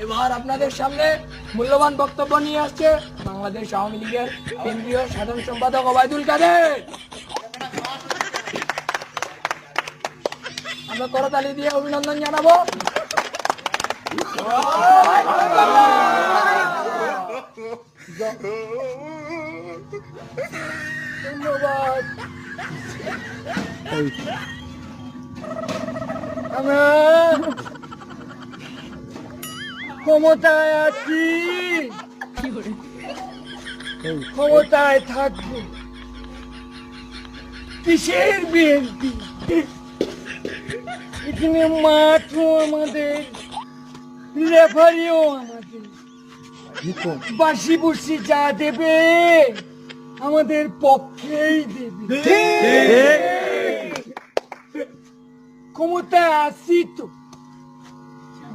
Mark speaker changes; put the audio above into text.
Speaker 1: এবার আপনাদের সামনে মূল্যবান বক্তব্য নিয়ে আসছে বাংলাদেশ আওয়ামী লীগের কেন্দ্রীয় সাধারণ সম্পাদক ওবায়দুল কাদের। আমরা করতালি দিয়ে অভিনন্দন জানাবো। ধন্যবাদ। আমরা ক্ষমতায় আছি, ক্ষমতায় থাকবো। কিসের বিএনপি? এখানে মাঠও আমাদের, রেফারিও আমাদের, বাসি বুসি যা দেবে আমাদের পক্ষেই দেবে। ক্ষমতায় আছি তো